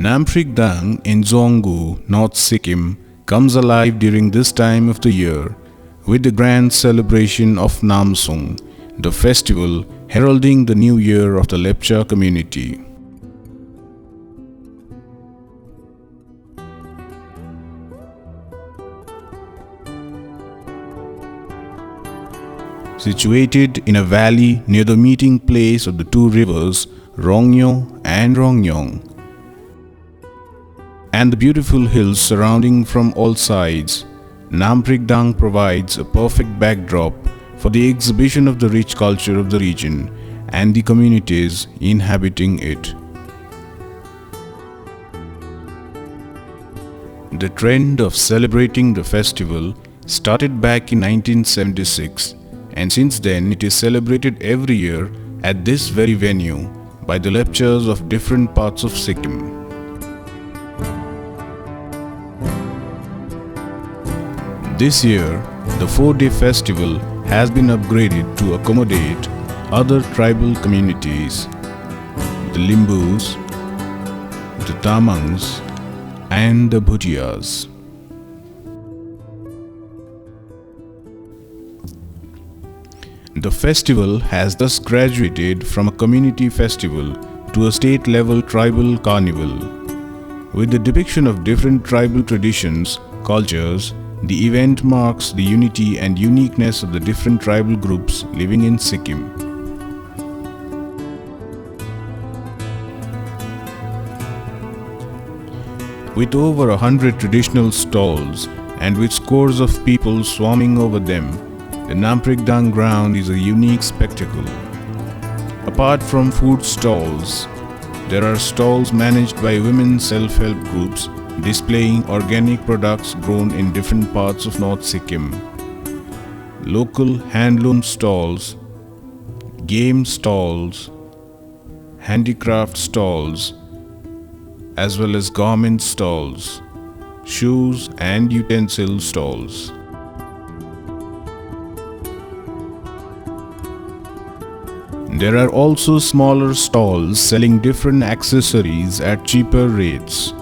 Namsoong in Jeongu, North Sikkim, comes alive during this time of the year with the grand celebration of Namsoong, the festival heralding the new year of the Lepcha community. Situated in a valley near the meeting place of the two rivers Rongyo and Rongyong, and the beautiful hills surrounding from all sides, Namsoong provides a perfect backdrop for the exhibition of the rich culture of the region and the communities inhabiting it. The trend of celebrating the festival started back in 1976, and since then it is celebrated every year at this very venue by the Lepchas of different parts of Sikkim. This year, the 4-day festival has been upgraded to accommodate other tribal communities, the Limbus, the Tamangs, and the Bhutias. The festival has thus graduated from a community festival to a state-level tribal carnival. With the depiction of different tribal traditions, cultures, the event marks the unity and uniqueness of the different tribal groups living in Sikkim. With over 100 traditional stalls and with scores of people swarming over them, the Namsoong ground is a unique spectacle. Apart from food stalls, there are stalls managed by women self-help groups displaying organic products grown in different parts of North Sikkim, local handloom stalls, game stalls, handicraft stalls, as well as garment stalls, shoes and utensil stalls. There are also smaller stalls selling different accessories at cheaper rates.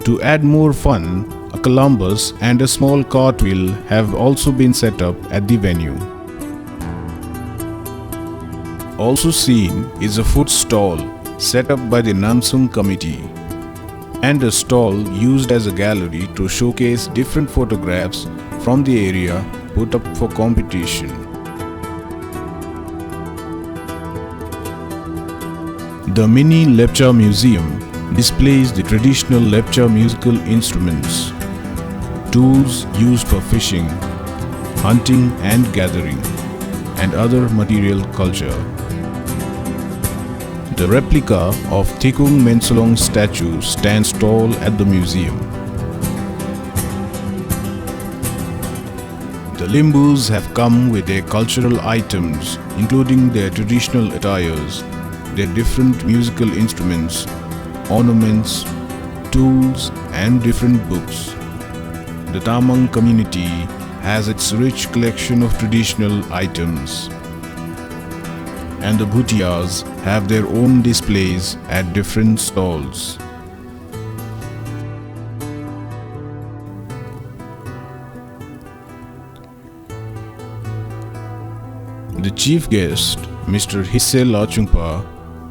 To add more fun, a Columbus and a small cartwheel have also been set up at the venue. Also seen is a food stall set up by the Namsoong committee and a stall used as a gallery to showcase different photographs from the area put up for competition. The mini Lepcha museum displays the traditional Lepcha musical instruments, tools used for fishing, hunting and gathering, and other material culture. The replica of Thikung Mensolong statue stands tall at the museum. The Limbus have come with their cultural items, including their traditional attires, their different musical instruments, ornaments, tools, and different books. The Tamang community has its rich collection of traditional items, and the Bhutias have their own displays at different stalls. The chief guest, Mr. Hisse Lachungpa,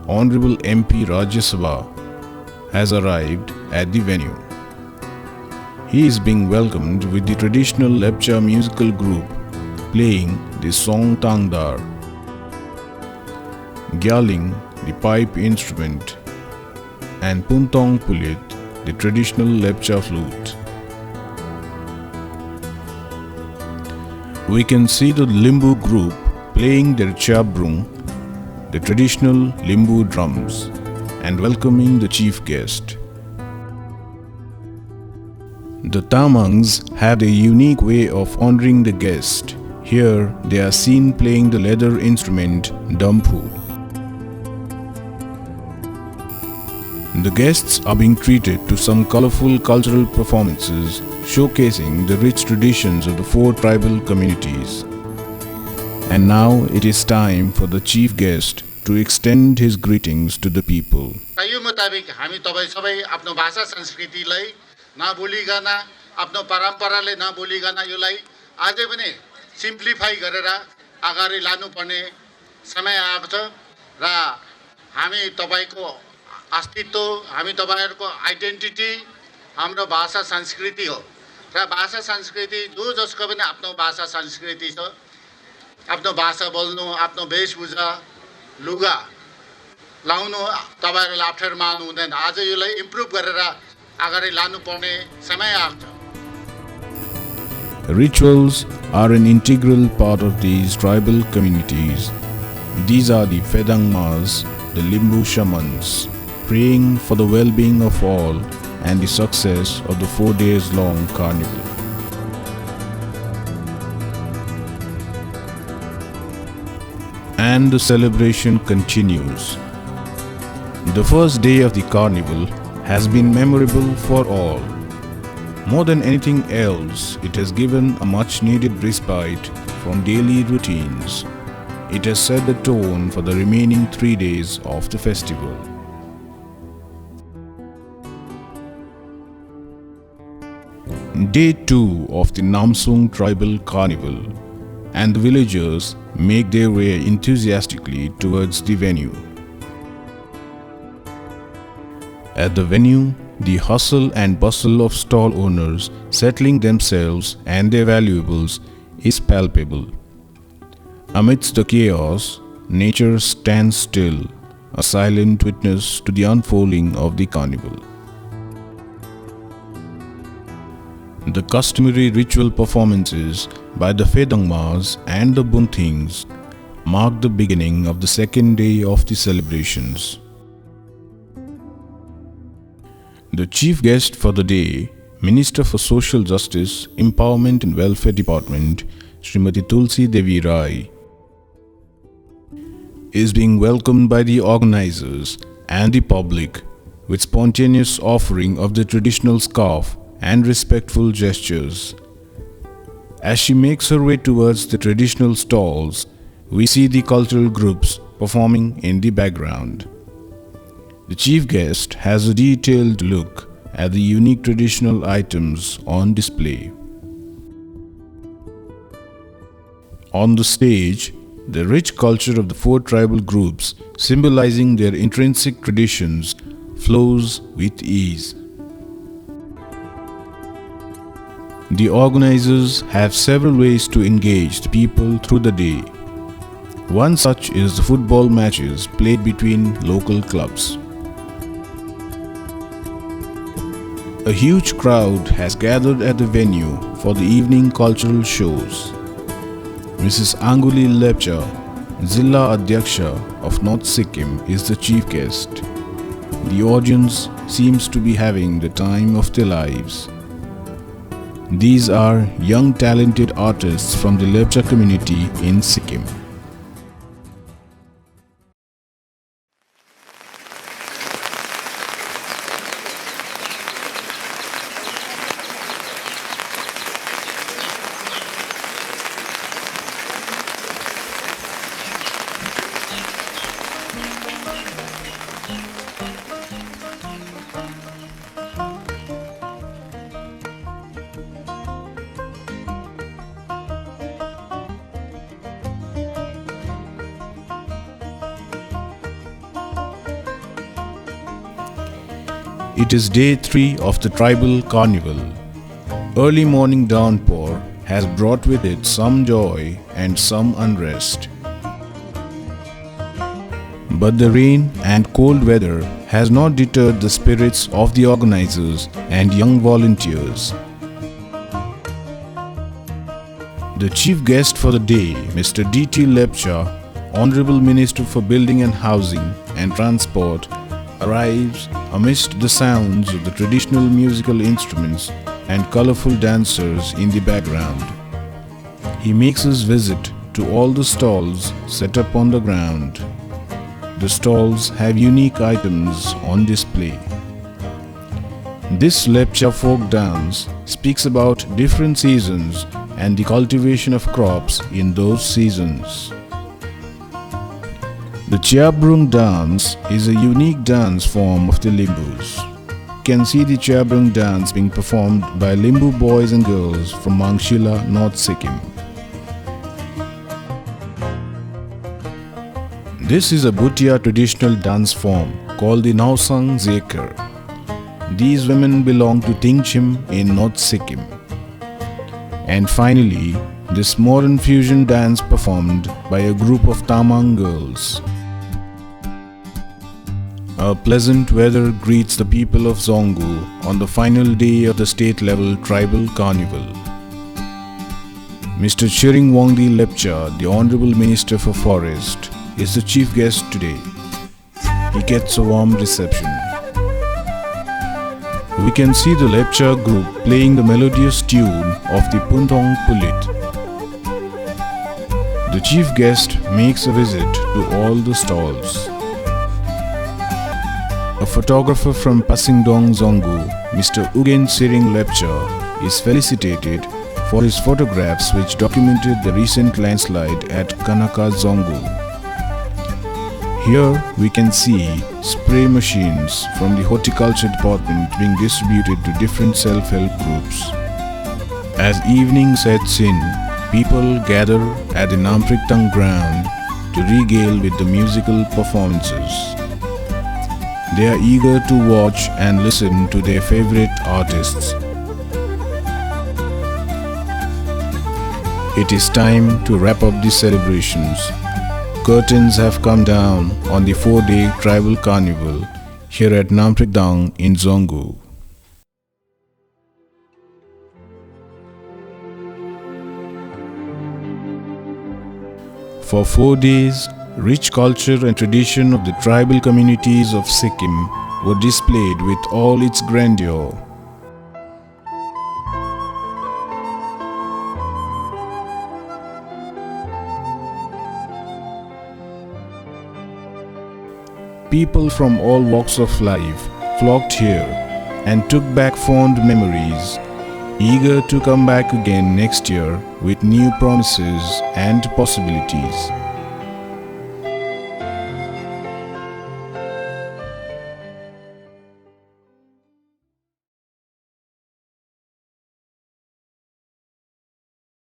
Honorable MP Rajya Sabha, has arrived at the venue. He is being welcomed with the traditional Lepcha musical group playing the song Tangdar, Gyaling, the pipe instrument, and Puntong Pulit, the traditional Lepcha flute. We can see the Limbu group playing their chabrung, the traditional Limbu drums, and welcoming the chief guest. The Tamangs have a unique way of honoring the guest. Here they are seen playing the leather instrument Dampu. The guests are being treated to some colorful cultural performances showcasing the rich traditions of the 4 tribal communities. And now it is time for the chief guest to extend his greetings to the people. यो मुताबिक हामी तपाईँ सबै आफ्नो भाषा संस्कृतिलाई नभुलिकन आफ्नो परम्पराले नभुलिकन यसलाई अझै पनि सिम्प्लिफाई गरेर अगाडि लानुपर्ने समय आएको छ र हामी तपाईको अस्तित्व हामी तपाईहरुको आइडेन्टिटी हाम्रो भाषा संस्कृति हो र भाषा संस्कृति जो जसको पनि आफ्नो भाषा संस्कृति छ आफ्नो भाषा बोल्नु आफ्नो वेशभूषा लुगा लाउनु तपाईहरुले अप्ठ्यारो मान्नु हुँदैन आज यसलाई इम्प्रुभ गरेर अगाडि लानुपर्ने समय आएको छ Rituals are an integral part of these tribal communities. These are the Fedangmas, the Limbu shamans, praying for the well-being of all and the success of the 4 days long carnival. And the celebration continues. The first day of the carnival has been memorable for all. More than anything else, it has given a much-needed respite from daily routines. It has set the tone for the remaining 3 days of the festival. Day 2 of the Namsoong tribal carnival, and the villagers make their way enthusiastically towards the venue. At the venue, the hustle and bustle of stall owners settling themselves and their valuables is palpable. Amidst the chaos, nature stands still, a silent witness to the unfolding of the carnival. The customary ritual performances by the Fedangmas and the Bunthings mark the beginning of the second day of the celebrations. The chief guest for the day, Minister for Social Justice, Empowerment and Welfare Department, Srimati Tulsi Devi Rai, is being welcomed by the organizers and the public with spontaneous offering of the traditional scarf and respectful gestures. As she makes her way towards the traditional stalls, we see the cultural groups performing in the background. The chief guest has a detailed look at the unique traditional items on display. On the stage, the rich culture of the 4 tribal groups, symbolizing their intrinsic traditions, flows with ease. The organizers have several ways to engage the people through the day. One such is the football matches played between local clubs. A huge crowd has gathered at the venue for the evening cultural shows. Mrs. Anguli Lepcha, Zilla Adyaksha of North Sikkim, is the chief guest. The audience seems to be having the time of their lives. These are young talented artists from the Lepcha community in Sikkim. It is day 3 of the tribal carnival. Early morning downpour has brought with it some joy and some unrest. But the rain and cold weather has not deterred the spirits of the organizers and young volunteers. The chief guest for the day, Mr. D.T. Lepcha, Honorable Minister for Building and Housing and Transport, arrives amidst the sounds of the traditional musical instruments and colorful dancers in the background. He makes his visit to all the stalls set up on the ground. The stalls have unique items on display. This Lepcha folk dance speaks about different seasons and the cultivation of crops in those seasons. The Chiabrung dance is a unique dance form of the Limbus. You can see the Chiabrung dance being performed by Limbu boys and girls from Mangshila, North Sikkim. This is a Bhutia traditional dance form called the Namsoong Zekar. These women belong to Tingchim in North Sikkim. And finally, this modern fusion dance performed by a group of Tamang girls. A pleasant weather greets the people of Zongu on the final day of the state-level tribal carnival. Mr. Chiring Wongdi Lepcha, the Honorable Minister for Forest, is the chief guest today. He gets a warm reception. We can see the Lepcha group playing the melodious tune of the Puntong Pulit. The chief guest makes a visit to all the stalls. A photographer from Pasingdong Zongu, Mr. Ugen Siring Lepcha, is felicitated for his photographs which documented the recent landslide at Kanaka Zongu. Here we can see spray machines from the horticulture department being distributed to different self-help groups. As evening sets in, people gather at the Nampriktang ground to regale with the musical performances. They are eager to watch and listen to their favorite artists. It is time to wrap up the celebrations. Curtains have come down on the 4-day tribal carnival here at Nampriktang in Zongu. For 4 days, rich culture and tradition of the tribal communities of Sikkim were displayed with all its grandeur. People from all walks of life flocked here and took back fond memories, eager to come back again next year with new promises and possibilities.